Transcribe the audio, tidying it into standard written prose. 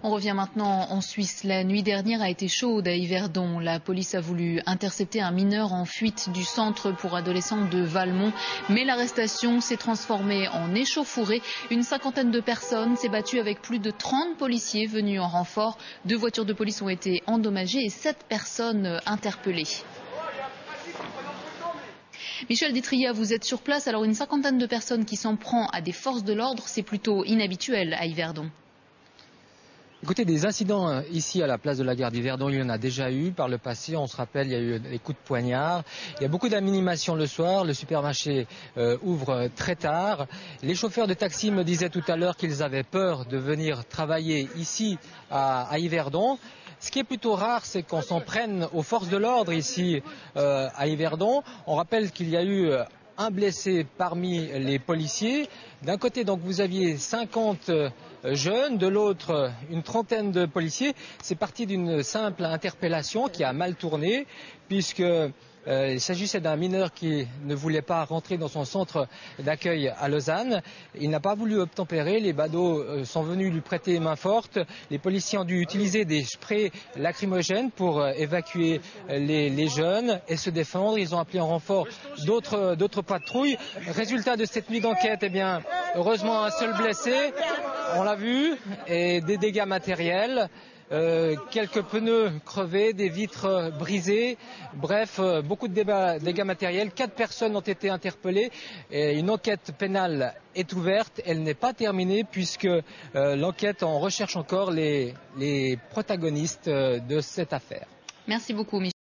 On revient maintenant en Suisse. La nuit dernière a été chaude à Yverdon. La police a voulu intercepter un mineur en fuite du centre pour adolescents de Valmont. Mais l'arrestation s'est transformée en échauffourée. Une cinquantaine de personnes s'est battue avec plus de 30 policiers venus en renfort. 2 voitures de police ont été endommagées et 7 personnes interpellées. Michel Détria, vous êtes sur place. Alors une cinquantaine de personnes qui s'en prend à des forces de l'ordre, c'est plutôt inhabituel à Yverdon. Écoutez, des incidents ici à la place de la gare d'Yverdon, il y en a déjà eu par le passé. On se rappelle, il y a eu des coups de poignard. Il y a beaucoup d'animations le soir. Le supermarché ouvre très tard. Les chauffeurs de taxi me disaient tout à l'heure qu'ils avaient peur de venir travailler ici à Yverdon. Ce qui est plutôt rare, c'est qu'on s'en prenne aux forces de l'ordre ici à Yverdon. On rappelle qu'il y a eu un blessé parmi les policiers. D'un côté, donc, vous aviez 50 jeunes, de l'autre, une trentaine de policiers. C'est parti d'une simple interpellation qui a mal tourné, puisque il s'agissait d'un mineur qui ne voulait pas rentrer dans son centre d'accueil à Lausanne. Il n'a pas voulu obtempérer. Les badauds sont venus lui prêter main forte. Les policiers ont dû utiliser des sprays lacrymogènes pour évacuer les jeunes et se défendre. Ils ont appelé en renfort d'autres patrouilles. Résultat de cette nuit d'enquête, eh bien, heureusement un seul blessé, on l'a vu, et des dégâts matériels. Quelques pneus crevés, des vitres brisées, bref, beaucoup de dégâts matériels. 4 personnes ont été interpellées et une enquête pénale est ouverte. Elle n'est pas terminée puisque l'enquête en recherche encore les protagonistes de cette affaire. Merci beaucoup, Michel.